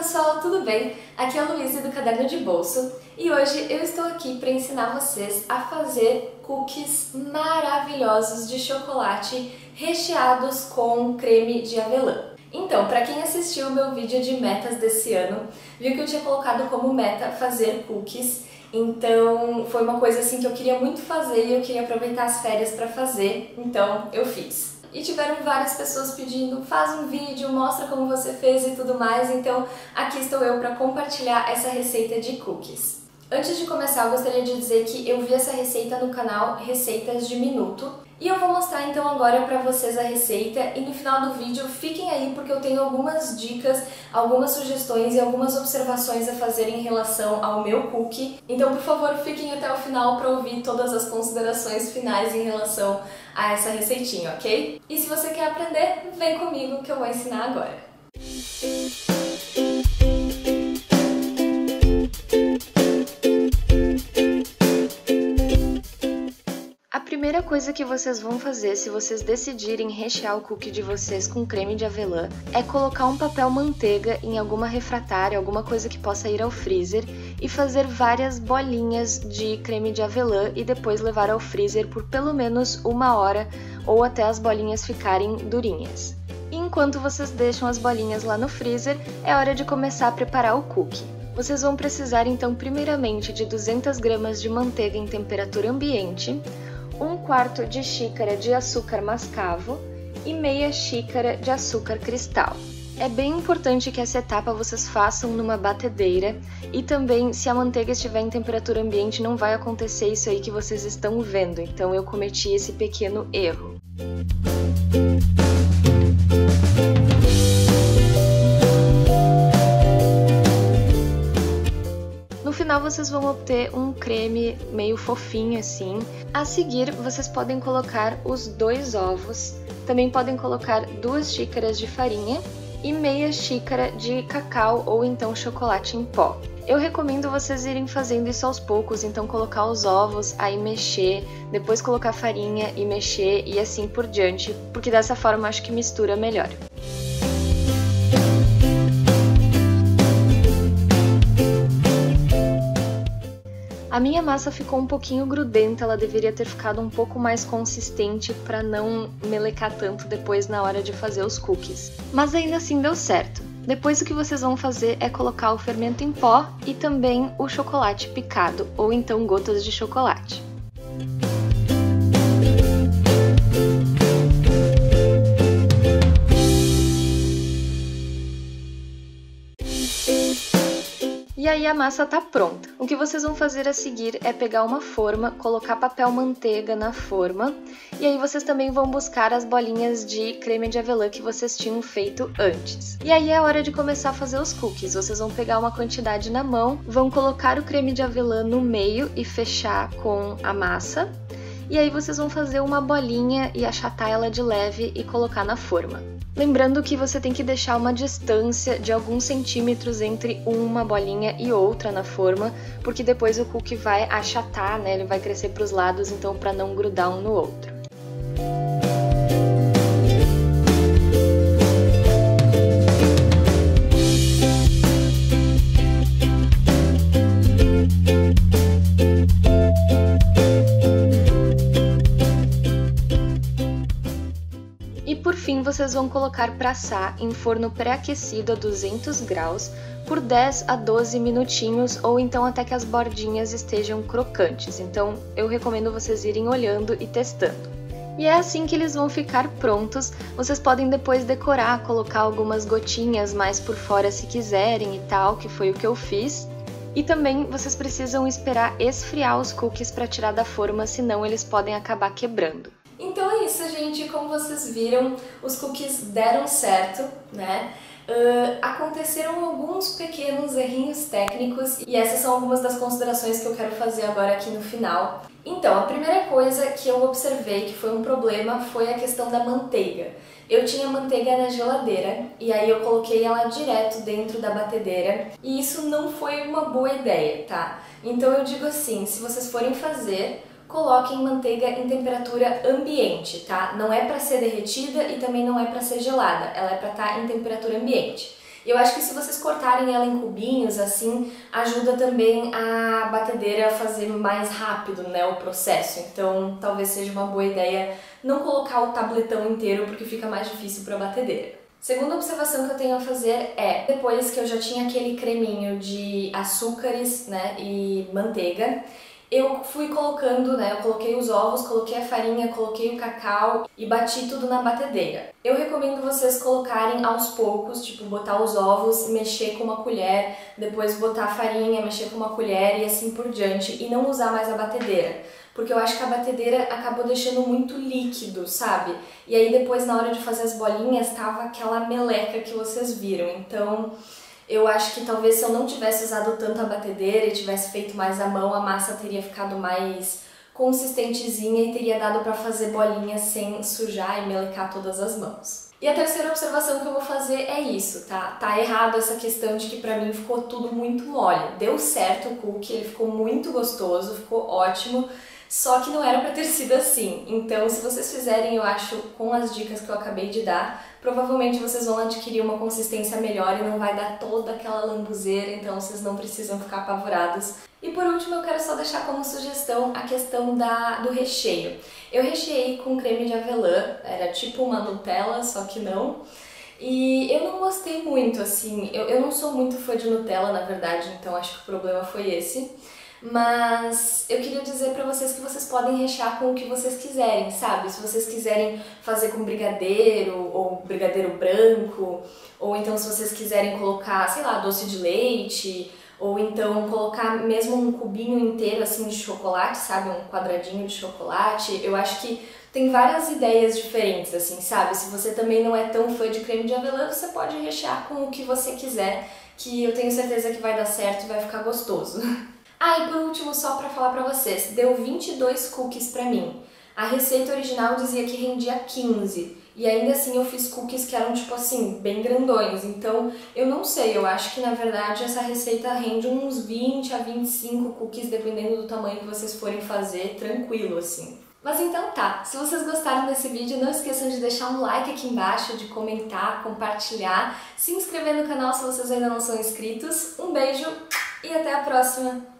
pessoal, tudo bem? Aqui é a Luísa do Caderno de Bolso e hoje eu estou aqui para ensinar vocês a fazer cookies maravilhosos de chocolate recheados com creme de avelã. Então, para quem assistiu o meu vídeo de metas desse ano, viu que eu tinha colocado como meta fazer cookies. Então, foi uma coisa assim que eu queria muito fazer e eu queria aproveitar as férias para fazer, então eu fiz. E tiveram várias pessoas pedindo, faz um vídeo, mostra como você fez e tudo mais, então aqui estou eu para compartilhar essa receita de cookies. Antes de começar, eu gostaria de dizer que eu vi essa receita no canal Receitas de Minuto e eu vou mostrar então agora para vocês a receita e no final do vídeo fiquem aí porque eu tenho algumas dicas, algumas sugestões e algumas observações a fazer em relação ao meu cookie. Então, por favor, fiquem até o final para ouvir todas as considerações finais em relação a essa receitinha, ok? E se você quer aprender, vem comigo que eu vou ensinar agora. A primeira coisa que vocês vão fazer se vocês decidirem rechear o cookie de vocês com creme de avelã é colocar um papel manteiga em alguma refratária, alguma coisa que possa ir ao freezer e fazer várias bolinhas de creme de avelã e depois levar ao freezer por pelo menos 1 hora ou até as bolinhas ficarem durinhas. E enquanto vocês deixam as bolinhas lá no freezer, é hora de começar a preparar o cookie. Vocês vão precisar então primeiramente de 200 gramas de manteiga em temperatura ambiente, 1/4 de xícara de açúcar mascavo e meia xícara de açúcar cristal. É bem importante que essa etapa vocês façam numa batedeira e também se a manteiga estiver em temperatura ambiente não vai acontecer isso aí que vocês estão vendo, então eu cometi esse pequeno erro. No final vocês vão obter um creme meio fofinho assim. A seguir vocês podem colocar os 2 ovos, também podem colocar 2 xícaras de farinha e meia xícara de cacau ou então chocolate em pó. Eu recomendo vocês irem fazendo isso aos poucos, então colocar os ovos, aí mexer, depois colocar farinha e mexer e assim por diante, porque dessa forma acho que mistura melhor. A minha massa ficou um pouquinho grudenta, ela deveria ter ficado um pouco mais consistente para não melecar tanto depois na hora de fazer os cookies. Mas ainda assim deu certo. Depois o que vocês vão fazer é colocar o fermento em pó e também o chocolate picado, ou então gotas de chocolate. E aí a massa tá pronta. O que vocês vão fazer a seguir é pegar uma forma, colocar papel manteiga na forma e aí vocês também vão buscar as bolinhas de creme de avelã que vocês tinham feito antes. E aí é hora de começar a fazer os cookies. Vocês vão pegar uma quantidade na mão, vão colocar o creme de avelã no meio e fechar com a massa. E aí vocês vão fazer uma bolinha e achatar ela de leve e colocar na forma. Lembrando que você tem que deixar uma distância de alguns centímetros entre uma bolinha e outra na forma, porque depois o cookie vai achatar, né? Ele vai crescer para os lados, então para não grudar um no outro. E por fim, vocês vão colocar para assar em forno pré-aquecido a 200 graus por 10 a 12 minutinhos ou então até que as bordinhas estejam crocantes. Então eu recomendo vocês irem olhando e testando. E é assim que eles vão ficar prontos. Vocês podem depois decorar, colocar algumas gotinhas mais por fora se quiserem e tal, que foi o que eu fiz. E também vocês precisam esperar esfriar os cookies para tirar da forma, senão eles podem acabar quebrando. Então é isso, gente. Como vocês viram, os cookies deram certo, né? Aconteceram alguns pequenos errinhos técnicos e essas são algumas das considerações que eu quero fazer agora aqui no final. Então, a primeira coisa que eu observei que foi um problema foi a questão da manteiga. Eu tinha manteiga na geladeira e aí eu coloquei ela direto dentro da batedeira e isso não foi uma boa ideia, tá? Então eu digo assim, se vocês forem fazer, coloquem manteiga em temperatura ambiente, tá? Não é para ser derretida e também não é para ser gelada, ela é para estar em temperatura ambiente. Eu acho que se vocês cortarem ela em cubinhos, assim, ajuda também a batedeira a fazer mais rápido, né, o processo. Então, talvez seja uma boa ideia não colocar o tabletão inteiro, porque fica mais difícil para a batedeira. Segunda observação que eu tenho a fazer é, depois que eu já tinha aquele creminho de açúcares, né, e manteiga, eu fui colocando, né, eu coloquei os ovos, coloquei a farinha, coloquei o cacau e bati tudo na batedeira. Eu recomendo vocês colocarem aos poucos, tipo, botar os ovos, mexer com uma colher, depois botar a farinha, mexer com uma colher e assim por diante, e não usar mais a batedeira. Porque eu acho que a batedeira acabou deixando muito líquido, sabe? E aí depois, na hora de fazer as bolinhas, tava aquela meleca que vocês viram. Então, eu acho que talvez se eu não tivesse usado tanto a batedeira e tivesse feito mais à mão, a massa teria ficado mais consistentezinha e teria dado pra fazer bolinhas sem sujar e melecar todas as mãos. E a terceira observação que eu vou fazer é isso, tá? Tá errado essa questão de que pra mim ficou tudo muito mole. Deu certo o cookie, ele ficou muito gostoso, ficou ótimo, só que não era pra ter sido assim. Então, se vocês fizerem, eu acho, com as dicas que eu acabei de dar, provavelmente vocês vão adquirir uma consistência melhor e não vai dar toda aquela lambuzeira, então vocês não precisam ficar apavorados. E por último, eu quero só deixar como sugestão a questão do recheio. Eu recheei com creme de avelã, era tipo uma Nutella, só que não. E eu não gostei muito, assim, eu não sou muito fã de Nutella, na verdade, então acho que o problema foi esse. Mas eu queria dizer pra vocês que vocês podem rechear com o que vocês quiserem, sabe? Se vocês quiserem fazer com brigadeiro, ou brigadeiro branco, ou então se vocês quiserem colocar, sei lá, doce de leite, ou então colocar mesmo um cubinho inteiro assim de chocolate, sabe? Um quadradinho de chocolate. Eu acho que tem várias ideias diferentes, assim, sabe? Se você também não é tão fã de creme de avelã, você pode rechear com o que você quiser, que eu tenho certeza que vai dar certo e vai ficar gostoso. Ah, e por último, só pra falar pra vocês, deu 22 cookies pra mim. A receita original dizia que rendia 15, e ainda assim eu fiz cookies que eram, tipo assim, bem grandões. Então, eu não sei, eu acho que na verdade essa receita rende uns 20 a 25 cookies, dependendo do tamanho que vocês forem fazer, tranquilo, assim. Mas então tá, se vocês gostaram desse vídeo, não esqueçam de deixar um like aqui embaixo, de comentar, compartilhar, se inscrever no canal se vocês ainda não são inscritos. Um beijo e até a próxima!